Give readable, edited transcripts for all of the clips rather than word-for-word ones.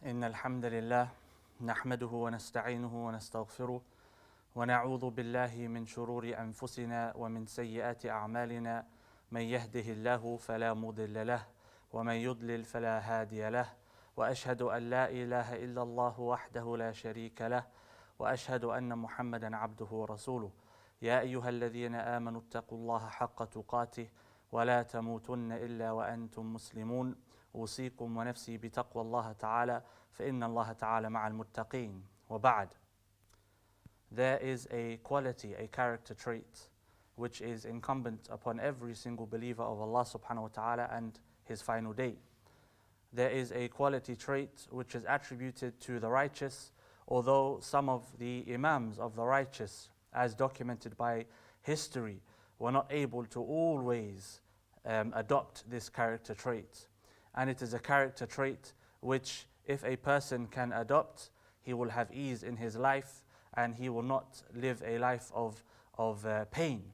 إن الحمد لله نحمده ونستعينه ونستغفره ونعوذ بالله من شرور أنفسنا ومن سيئات أعمالنا من يهده الله فلا مضل له ومن يضلل فلا هادي له وأشهد أن لا إله إلا الله وحده لا شريك له وأشهد أن محمدا عبده ورسوله يا أيها الذين آمنوا اتقوا الله حق تقاته ولا تموتن إلا وأنتم مسلمون أوصيكم ونفسي بتقوى الله تعالى فإن الله تعالى مع المتقين وبعد. There is a quality, a character trait which is incumbent upon every single believer of Allah subhanahu wa ta'ala and His final day. There is a quality trait which is attributed to the righteous, although some of the Imams of the righteous, as documented by history, were not able to always adopt this character trait. And it is a character trait which, if a person can adopt, he will have ease in his life and he will not live a life of pain.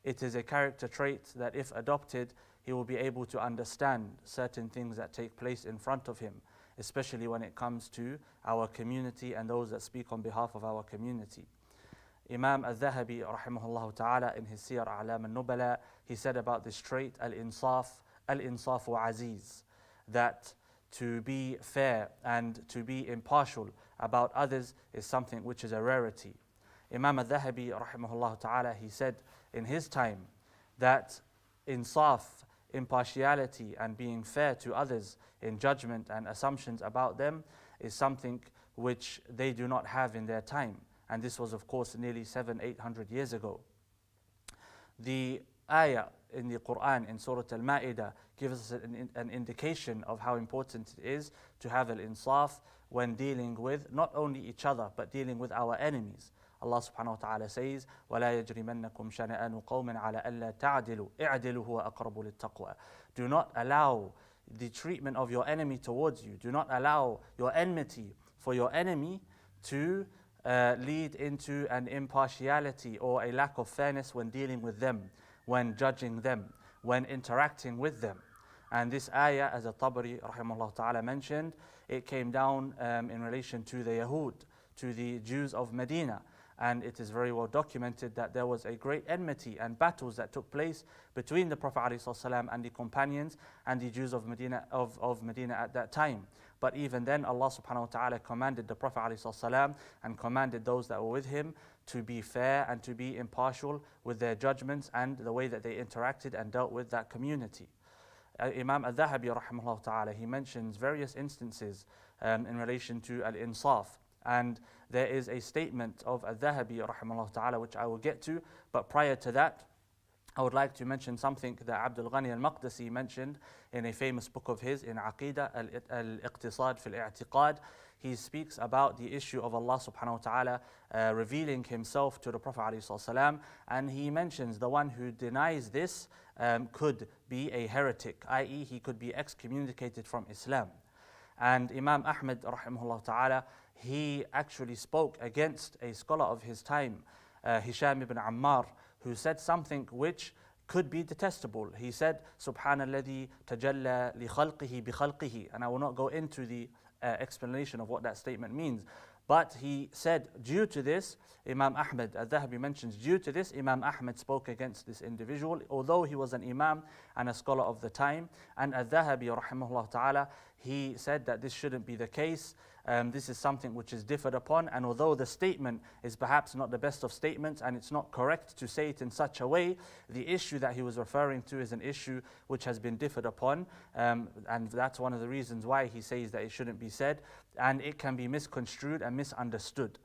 It is a character trait that, if adopted, he will be able to understand certain things that take place in front of him, especially when it comes to our community and those that speak on behalf of our community. Imam al-Dhahabi rahimahullah ta'ala in his Siyar A'lam al-Nubala, he said about this trait, al-insafu aziz, that to be fair and to be impartial about others is something which is a rarity. Imam al-Dhahabi rahimahullah ta'ala, he said in his time that insaf, impartiality and being fair to others in judgment and assumptions about them is something which they do not have in their time. And this was, of course, nearly 700-800 years ago. The ayah in the Quran in Surah Al-Ma'idah gives us an indication of how important it is to have al-insaf when dealing with not only each other but dealing with our enemies. Allah subhanahu wa ta'ala says, وَلَا يَجْرِمَنَّكُمْ شَنَآنُ قَوْمٍ عَلَىٰ أَلَّا تَعْدِلُوا اِعْدِلُوا هُوَ أَقْرَبُ لِلتَّقْوَى. Do not allow the treatment of your enemy towards you. Do not allow your enmity for your enemy to lead into an impartiality or a lack of fairness when dealing with them, when judging them, when interacting with them. And this ayah, as Tabari rahimahullah ta'ala mentioned, it came down in relation to the Yahud, to the Jews of Medina. And it is very well documented that there was a great enmity and battles that took place between the Prophet ﷺ and the companions and the Jews of Medina at that time. But even then, Allah subhanahu wa ta'ala commanded the Prophet ﷺ and commanded those that were with him to be fair and to be impartial with their judgments and the way that they interacted and dealt with that community. Imam al-Dhahabi rahimahullah ta'ala, he mentions various instances in relation to al-insaf. And there is a statement of al-Dhahabi rahimahullah ta'ala which I will get to, but prior to that, I would like to mention something that Abdul Ghani al-Maqdisi mentioned in a famous book of his in Aqidah, al-Iqtisad fil I'tiqad. He speaks about the issue of Allah subhanahu wa ta'ala revealing himself to the Prophet ﷺ, and he mentions the one who denies this could be a heretic, i.e. he could be excommunicated from Islam. And Imam Ahmad rahimahullah ta'ala, he actually spoke against a scholar of his time, Hisham ibn Ammar, who said something which could be detestable. He said, Subhanalladhi tajalla li khalqihi bi khalqihi. And I will not go into the explanation of what that statement means. But he said, due to this, Imam Ahmad, al-Dhahabi mentions, due to this, Imam Ahmad spoke against this individual, although he was an Imam and a scholar of the time. And al-Dhahabi, rahimahullah ta'ala, he said that this shouldn't be the case. This is something which is differed upon, and although the statement is perhaps not the best of statements and it's not correct to say it in such a way, the issue that he was referring to is an issue which has been differed upon, and that's one of the reasons why he says that it shouldn't be said, and it can be misconstrued and misunderstood.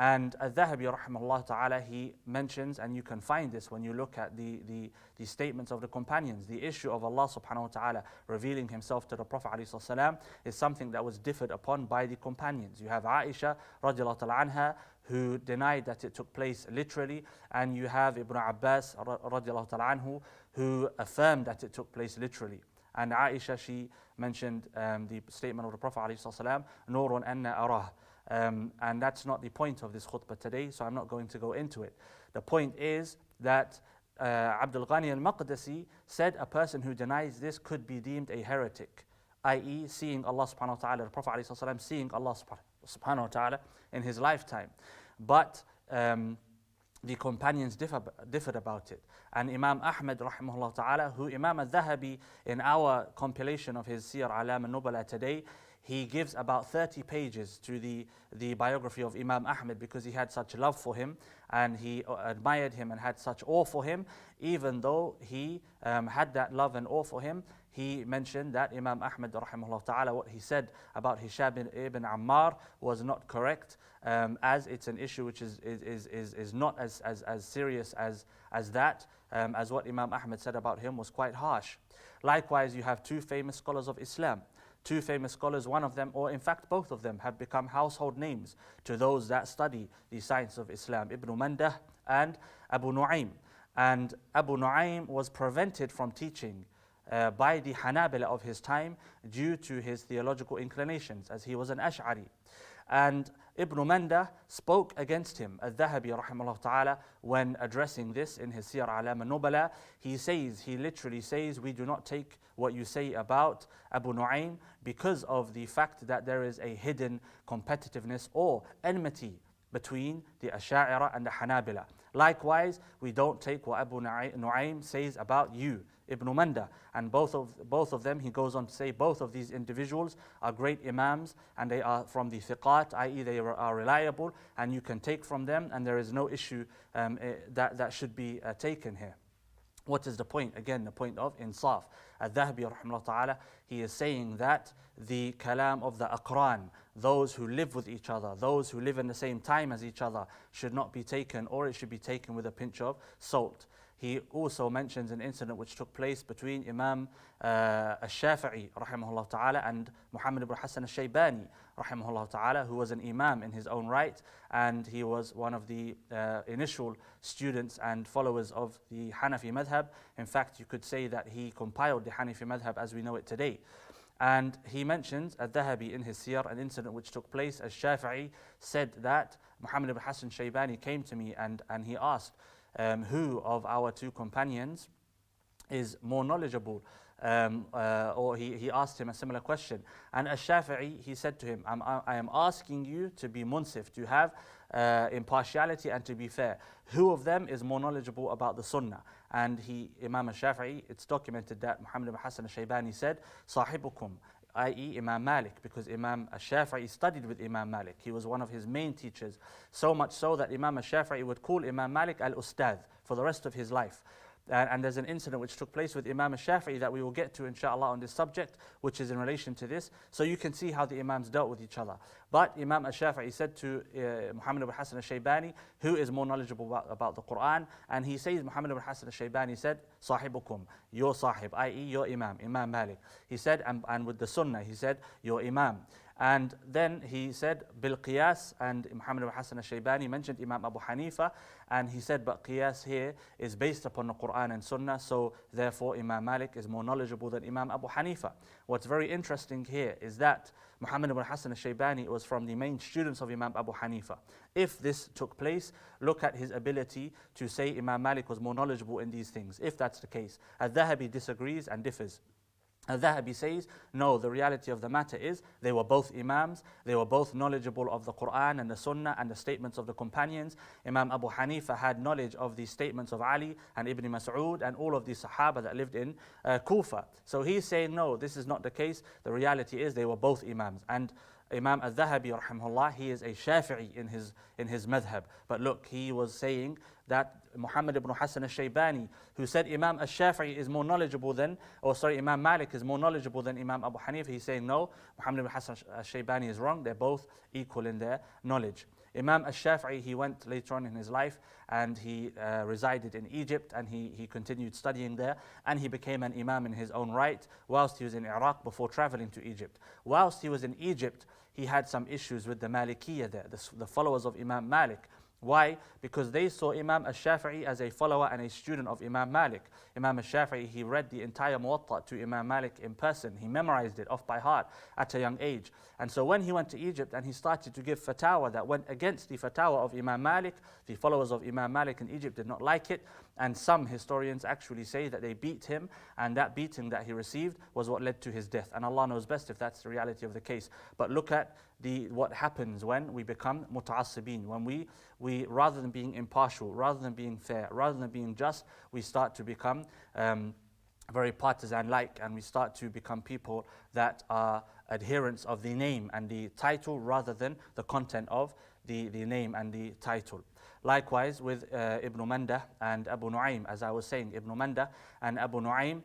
And al-Dhahabi rahimahullah ta'ala, he mentions, and you can find this when you look at the statements of the companions, the issue of Allah subhanahu wa ta'ala revealing himself to the Prophet ﷺ is something that was differed upon by the companions. You have Aisha radiallahu ta'ala anha, who denied that it took place literally, and you have Ibn Abbas radiallahu ta'ala anhu, who affirmed that it took place literally. And Aisha, she mentioned the statement of the Prophet ﷺ, Nurun anna arah. And that's not the point of this khutbah today, so I'm not going to go into it. The point is that Abdul Ghani al-Maqdisi said a person who denies this could be deemed a heretic, i.e. seeing Allah subhanahu wa ta'ala, the Prophet ﷺ seeing Allah subhanahu wa ta'ala in his lifetime. But the companions differed about it. And Imam Ahmad rahimahullah ta'ala, who Imam al-Dhahabi in our compilation of his Siyar Alam al-Nubala today, he gives about 30 pages to the biography of Imam Ahmad because he had such love for him and he admired him and had such awe for him. Even though he had that love and awe for him, he mentioned that Imam Ahmad rahimahullah ta'ala, what he said about Hisham ibn Ammar was not correct, as it's an issue which is not as serious as that, as what Imam Ahmad said about him was quite harsh. Likewise, you have two famous scholars of Islam. Two famous scholars, one of them, or in fact both of them, have become household names to those that study the science of Islam, Ibn Mandah and Abu Nu'aym. And Abu Nu'aym was prevented from teaching by the Hanabila of his time due to his theological inclinations, as he was an Ash'ari. And Ibn Mandah spoke against him, al-Dhahabi rahimahullah ta'ala, when addressing this in his Siyar Alam al-Nubala. He literally says, we do not take what you say about Abu Nu'aym because of the fact that there is a hidden competitiveness or enmity between the Ash'ari and the Hanabila. Likewise, we don't take what Abu Nu'aym says about you, Ibn Mandah. And both of them, he goes on to say, both of these individuals are great Imams and they are from the thiqat, i.e. they are reliable and you can take from them and there is no issue that should be taken here. What is the point? Again, the point of insaf. Al-Dhahabi rahimahullah ta'ala, he is saying that the kalam of the aqran, those who live with each other, those who live in the same time as each other, should not be taken, or it should be taken with a pinch of salt. He also mentions an incident which took place between Imam al-Shafi'i rahimahullah ta'ala and Muhammad ibn Hassan al-Shaybani rahimahullah ta'ala, who was an Imam in his own right, and he was one of the initial students and followers of the Hanafi madhab. In fact, you could say that he compiled the Hanafi madhab as we know it today. And he mentions al-Dhahabi in his Siyar, an incident which took place. Al-Shafi'i said that Muhammad ibn Hassan al-Shaybani came to me and he asked, who of our two companions is more knowledgeable, or he asked him a similar question. And Al-Shafi'i, he said to him, I am asking you to be munsif, to have impartiality and to be fair. Who of them is more knowledgeable about the Sunnah? And Imam Al-Shafi'i, it's documented that Muhammad ibn Hassan al-Shaybani said, Sahibukum, i.e. Imam Malik, because Imam Al-Shafi'i studied with Imam Malik. He was one of his main teachers, so much so that Imam Al-Shafi'i would call Imam Malik al-Ustadh for the rest of his life. And there's an incident which took place with Imam Al-Shafi'i that we will get to inshallah on this subject, which is in relation to this. So you can see how the Imams dealt with each other. But Imam Al-Shafi'i said to Muhammad ibn Hassan al-Shaybani, who is more knowledgeable about the Quran? And he says, Muhammad ibn Hassan al-Shaybani said, Sahibukum, your sahib, i.e. your Imam, Imam Malik. He said, and with the Sunnah, he said, your Imam. And then he said, bil qiyas, and Muhammad ibn Hassan al-Shaybani mentioned Imam Abu Hanifa, and he said, but qiyas here is based upon the Quran and Sunnah, so therefore Imam Malik is more knowledgeable than Imam Abu Hanifa. What's very interesting here is that Muhammad ibn Hassan al-Shaybani was from the main students of Imam Abu Hanifa. If this took place, look at his ability to say Imam Malik was more knowledgeable in these things, if that's the case. Al-Dhahabi disagrees and differs. Al-Dhahabi says, no, the reality of the matter is they were both Imams, they were both knowledgeable of the Quran and the Sunnah and the statements of the companions. Imam Abu Hanifa had knowledge of the statements of Ali and Ibn Mas'ud and all of the Sahaba that lived in Kufa. So he's saying, no, this is not the case. The reality is they were both Imams. And Imam al-Dhahabi rahimahullah, he is a Shafi'i in his madhab. But look, he was saying that Muhammad ibn Hassan al-Shaybani, who said Imam al-Shafi'i is more knowledgeable than, Imam Malik is more knowledgeable than Imam Abu Hanifa, he's saying no, Muhammad ibn Hassan al-Shaybani is wrong, they're both equal in their knowledge. Imam al-Shafi'i, he went later on in his life and he resided in Egypt and he continued studying there and he became an Imam in his own right whilst he was in Iraq before traveling to Egypt. Whilst he was in Egypt, he had some issues with the Malikiyya there, the followers of Imam Malik. Why? Because they saw Imam al-Shafi'i as a follower and a student of Imam Malik. Imam al-Shafi'i, he read the entire Muwatta to Imam Malik in person. He memorized it off by heart at a young age. And so when he went to Egypt and he started to give fatwa that went against the fatwa of Imam Malik, the followers of Imam Malik in Egypt did not like it. And some historians actually say that they beat him, and that beating that he received was what led to his death. And Allah knows best if that's the reality of the case. But look at what happens when we become muta'assibin, when we rather than being impartial, rather than being fair, rather than being just, we start to become very partisan-like, and we start to become people that are adherents of the name and the title rather than the content of the name and the title. Likewise with Ibn Mandah and Abu Nu'aym, as I was saying, Ibn Mandah and Abu Nu'aym,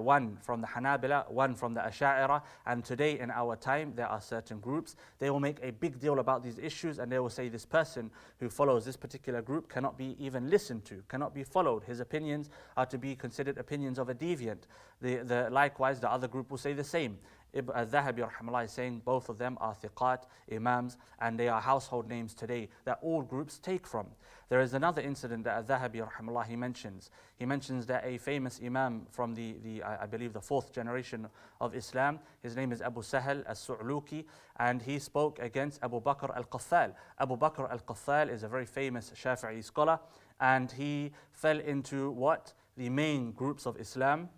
one from the Hanabila, one from the Asha'ira, and today in our time there are certain groups, they will make a big deal about these issues, and they will say this person who follows this particular group cannot be even listened to, cannot be followed. His opinions are to be considered opinions of a deviant. Likewise, the other group will say the same. Al-Dhahabi rahimahullah is saying both of them are thiqat, imams, and they are household names today that all groups take from. There is another incident that Al-Dhahabi rahimahullah he mentions. He mentions that a famous imam from I believe the 4th generation of Islam, his name is Abu Sahal al-Su'luki, and he spoke against Abu Bakr al-Qathal. Abu Bakr al-Qathal is a very famous Shafi'i scholar, and he fell into what the main groups of Islam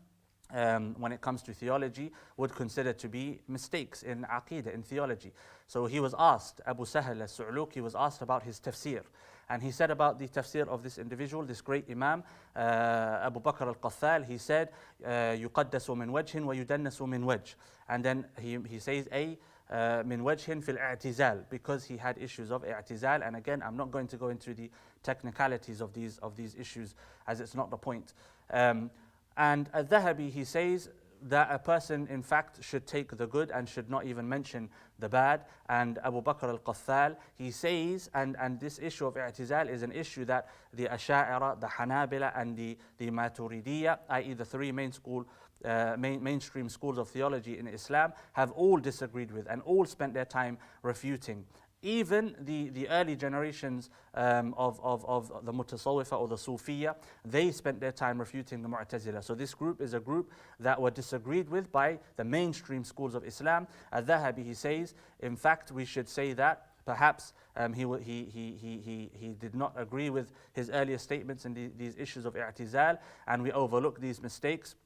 when it comes to theology would consider to be mistakes in Aqidah, in theology. So he was asked, Abu Sahal al-Su'luki was asked about his tafsir. And he said about the tafsir of this individual, this great Imam, Abu Bakr al-Qathal, he said, يُقَدَّسُ مِنْ وَجْهٍ وَيُدَنَّسُ مِنْ وَجْهٍ. And then he says, مِنْ وَجْهٍ فِي الْاعْتِزَالِ, because he had issues of i'tizal. And again, I'm not going to go into the technicalities of these issues, as it's not the point. And Al-Dhahabi, he says that a person in fact should take the good and should not even mention the bad. And Abu Bakr al-Qathal, he says, and this issue of i'tizal is an issue that the Asha'ira, the Hanabila, and the Maturidiyya, i.e. the three mainstream schools of theology in Islam, have all disagreed with and all spent their time refuting. Even the early generations of the Mutasawwifa or the Sufiya, they spent their time refuting the Mu'tazila. So this group is a group that were disagreed with by the mainstream schools of Islam. Al-Dhahabi, he says, in fact, we should say that perhaps he did not agree with his earlier statements in these issues of i'tizal, and we overlook these mistakes,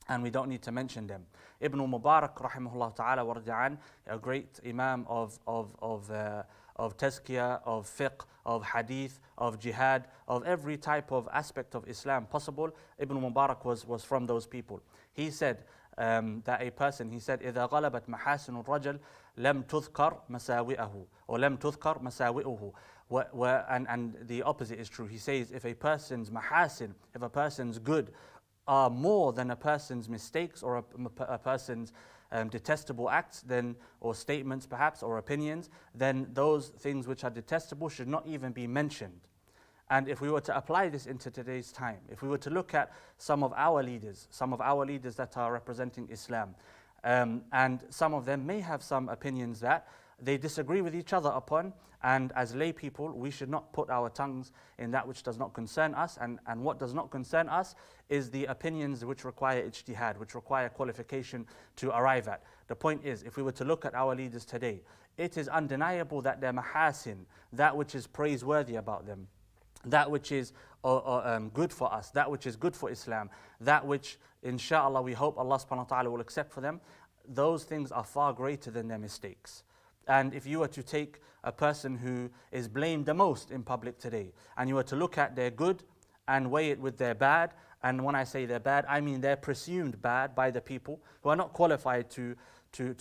and we don't need to mention them. Ibn Mubarak rahimahullah ta'ala warja'an, a great imam of tazkiyah, of fiqh, of hadith, of jihad, of every type of aspect of Islam possible, Ibn Mubarak was from those people. He said that a person, he said, إِذَا غَلَبَتْ مَحَاسِنُ الرَّجَلِ لَمْ تُذْكَرْ مَسَاوِئَهُ or لَمْ تُذْكَرْ مَسَاوِئُهُ. And the opposite is true. He says if a person's mahasin, if a person's good are more than a person's mistakes or a person's detestable acts, then, or statements perhaps, or opinions, then those things which are detestable should not even be mentioned. And if we were to apply this into today's time, if we were to look at some of our leaders that are representing Islam, and some of them may have some opinions that they disagree with each other upon, and as lay people, we should not put our tongues in that which does not concern us, and what does not concern us is the opinions which require ijtihad, which require qualification to arrive at. The point is, if we were to look at our leaders today, it is undeniable that their mahasin, that which is praiseworthy about them, that which is good for us, that which is good for Islam, that which inshallah we hope Allah subhanahu wa ta'ala will accept for them, those things are far greater than their mistakes. And if you were to take a person who is blamed the most in public today, and you were to look at their good and weigh it with their bad, and when I say they're bad, I mean they're presumed bad by the people who are not qualified to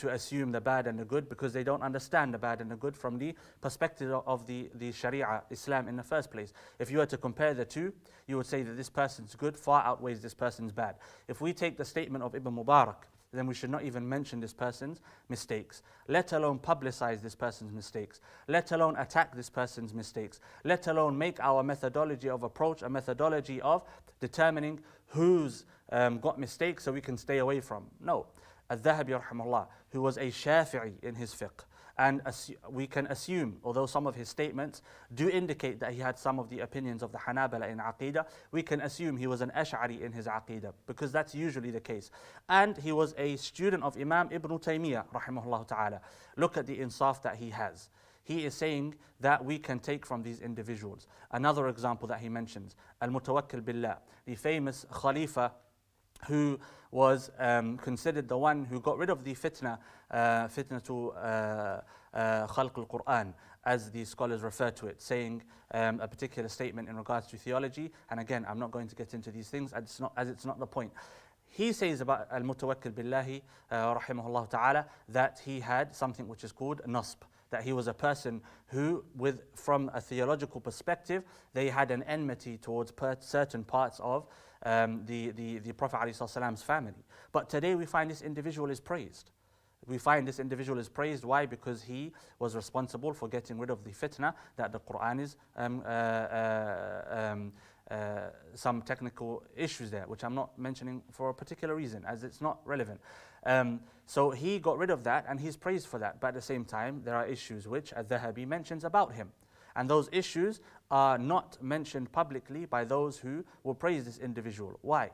assume the bad and the good, because they don't understand the bad and the good from the perspective of the Sharia, Islam in the first place. If you were to compare the two, you would say that this person's good far outweighs this person's bad. If we take the statement of Ibn Mubarak, then we should not even mention this person's mistakes, let alone publicize this person's mistakes, let alone attack this person's mistakes, let alone make our methodology of approach a methodology of determining who's got mistakes so we can stay away from. No. Al-Dhahabi rahimahullah, who was a Shafi'i in his fiqh, and we can assume, although some of his statements do indicate that he had some of the opinions of the Hanabala in Aqidah, we can assume he was an Ash'ari in his Aqidah, because that's usually the case. And he was a student of Imam Ibn Taymiyyah rahimahullah ta'ala. Look at the insaf that he has. he is saying that we can take from these individuals. Another example that he mentions, Al-Mutawakkil Billah, the famous Khalifa who was considered the one who got rid of the fitna to Khalq al-Quran, as the scholars refer to it, saying a particular statement in regards to theology. And again, I'm not going to get into these things as it's not the point. He says about Al-Mutawakkil Billahi, rahimahullah ta'ala, that he had something which is called nasb, that he was a person who, from a theological perspective, they had an enmity towards certain parts of the Prophet ﷺ's family. But today we find this individual is praised. We find this individual is praised. Why? Because he was responsible for getting rid of the fitna that the Quran is some technical issues there, which I'm not mentioning for a particular reason, as it's not relevant. So he got rid of that, and he's praised for that. But at the same time, there are issues which Al-Dhahabi mentions about him. And those issues are not mentioned publicly by those who will praise this individual. Why?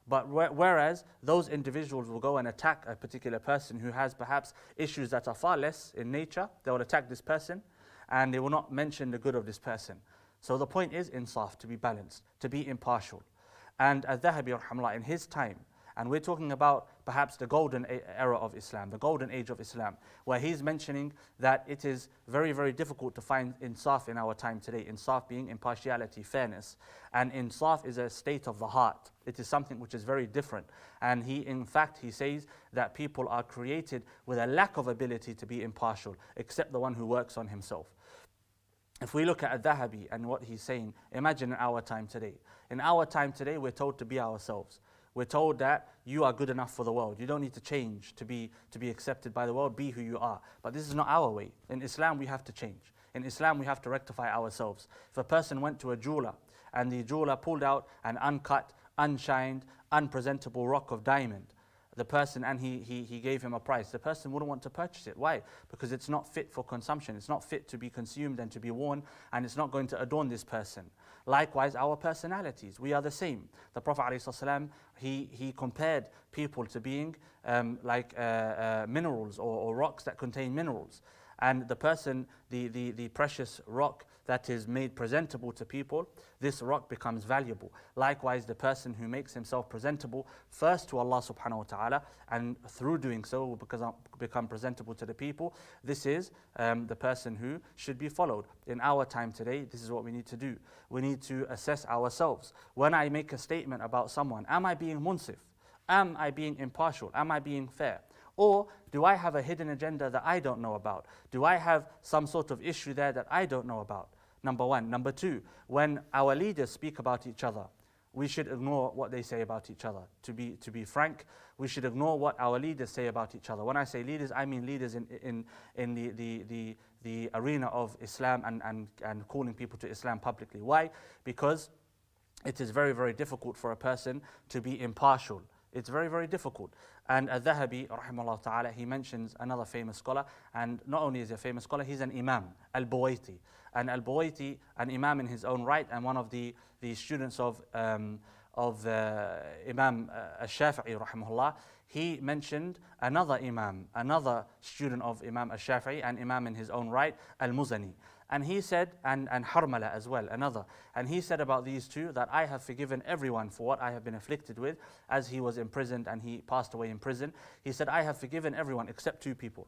But whereas those individuals will go and attack a particular person who has perhaps issues that are far less in nature, they will attack this person, and they will not mention the good of this person. So the point is insaf, to be balanced, to be impartial. And Al-Dhahabi, rahimahullah, in his time, and we're talking about perhaps the golden era of Islam, the golden age of Islam, where he's mentioning that it is very, very difficult to find insaf in our time today. Insaf being impartiality, fairness. And insaf is a state of the heart. It is something which is very different. And in fact, he says that people are created with a lack of ability to be impartial, except the one who works on himself. If we look at Al-Dhahabi and what he's saying, imagine in our time today. In our time today, we're told to be ourselves. We're told that you are good enough for the world. You don't need to change to be accepted by the world. Be who you are. But this is not our way. In Islam, we have to change. In Islam, we have to rectify ourselves. If a person went to a jeweler and the jeweler pulled out an uncut, unshined, unpresentable rock of diamond, the person, and he gave him a price, the person wouldn't want to purchase it. Why? Because it's not fit for consumption. It's not fit to be consumed and to be worn, and it's not going to adorn this person. Likewise, our personalities, we are the same. The Prophet ﷺ, he compared people to being like minerals or rocks that contain minerals. And the person, the precious rock that is made presentable to people, this rock becomes valuable. Likewise, the person who makes himself presentable first to Allah subhanahu wa ta'ala, and through doing so will become presentable to the people, this is the person who should be followed. In our time today, this is what we need to do. We need to assess ourselves. When I make a statement about someone, am I being munsif? Am I being impartial? Am I being fair? Or do I have a hidden agenda that I don't know about? Do I have some sort of issue there that I don't know about? Number one. Number two, when our leaders speak about each other, we should ignore what they say about each other. To be frank, we should ignore what our leaders say about each other. When I say leaders, I mean leaders in the arena of Islam and calling people to Islam publicly. Why? Because it is very, very difficult for a person to be impartial. It's very, very difficult. And Al-Dhahabi, rahimahullah ta'ala, he mentions another famous scholar, and not only is he a famous scholar, he's an Imam, Al-Buwaiti. And Al-Buwaiti, an Imam in his own right, and one of the students of Imam Al-Shafi'i, rahimahullah, he mentioned another Imam, another student of Imam Al-Shafi'i, and Imam in his own right, Al-Muzani. And he said, and Harmala as well, another. And he said about these two that I have forgiven everyone for what I have been afflicted with, as he was imprisoned and he passed away in prison. He said, I have forgiven everyone except two people,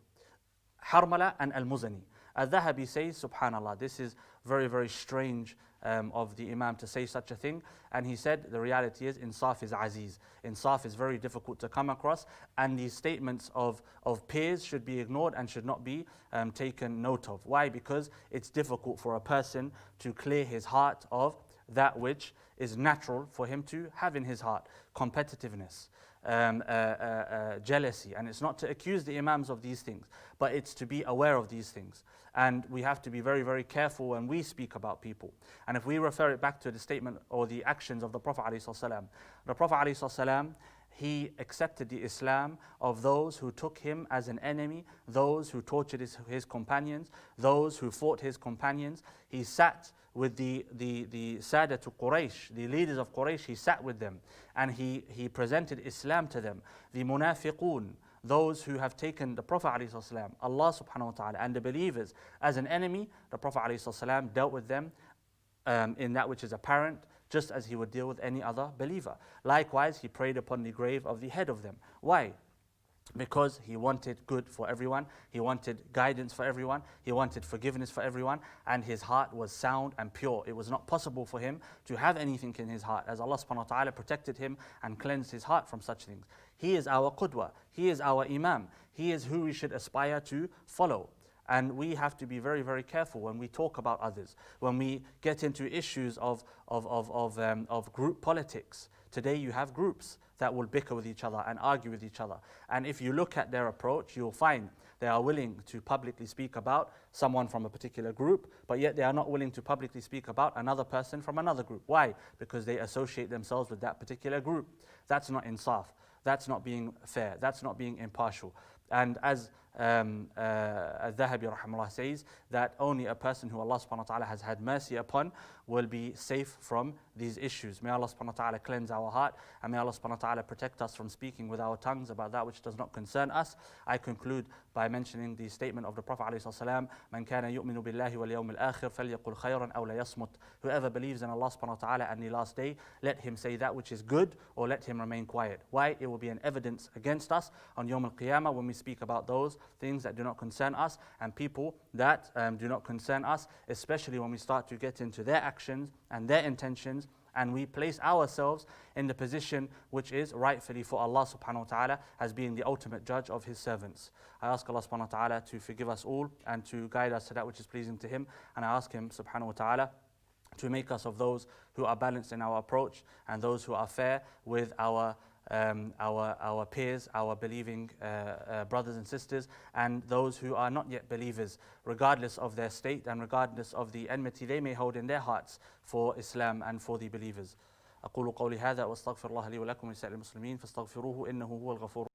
Harmala and Al-Muzani. Al-Dhahabi says, subhanallah, this is very, very strange of the Imam to say such a thing. And he said, the reality is, insaf is aziz. Insaf is very difficult to come across, and these statements of peers should be ignored and should not be taken note of. Why? Because it's difficult for a person to clear his heart of that which is natural for him to have in his heart. Competitiveness, jealousy. And it's not to accuse the Imams of these things, but it's to be aware of these things. And we have to be very, very careful when we speak about people. And if we refer it back to the statement or the actions of the Prophet ﷺ, the Prophet ﷺ, he accepted the Islam of those who took him as an enemy, those who tortured his companions, those who fought his companions. He sat with the Sadatu Quraysh, the leaders of Quraysh, he sat with them and he presented Islam to them. The Munafiqun, those who have taken the Prophet ﷺ, Allah subhanahu wa ta'ala, and the believers as an enemy, the Prophet ﷺ dealt with them in that which is apparent, just as he would deal with any other believer. Likewise, he prayed upon the grave of the head of them. Why? Because he wanted good for everyone, he wanted guidance for everyone, he wanted forgiveness for everyone, and his heart was sound and pure. It was not possible for him to have anything in his heart, as Allah subhanahu wa ta'ala protected him and cleansed his heart from such things. He is our qudwa, he is our imam, he is who we should aspire to follow. And we have to be very, very careful when we talk about others, when we get into issues of group politics. Today you have groups that will bicker with each other and argue with each other. And if you look at their approach, you'll find they are willing to publicly speak about someone from a particular group, but yet they are not willing to publicly speak about another person from another group. Why? Because they associate themselves with that particular group. That's not insaf. That's not being fair. That's not being impartial. And as Al-Dhahabi rahimahullah says, that only a person who Allah subhanahu wa ta'ala has had mercy upon will be safe from these issues. May Allah subhanahu wa ta'ala cleanse our heart, and may Allah subhanahu wa ta'ala protect us from speaking with our tongues about that which does not concern us. I conclude by mentioning the statement of the Prophet ﷺ, "Man kana yu'minu billahi wal yawmil akhir falyaqul khayran aw layasmut." Whoever believes in Allah subhanahu wa ta'ala and the last day, let him say that which is good, or let him remain quiet. Why? It will be an evidence against us on Yawm al-Qiyamah when we speak about those things that do not concern us and people that do not concern us, especially when we start to get into their actions and their intentions, and we place ourselves in the position which is rightfully for Allah subhanahu wa ta'ala as being the ultimate judge of his servants. I ask Allah subhanahu wa ta'ala to forgive us all and to guide us to that which is pleasing to him, and I ask him subhanahu wa ta'ala to make us of those who are balanced in our approach and those who are fair with our peers, our believing brothers and sisters, and those who are not yet believers, regardless of their state and regardless of the enmity they may hold in their hearts for Islam and for the believers. أقول قولي هذا وأستغفر الله لي ولكم ولسائر المسلمين فاستغفروه إنه هو الغفور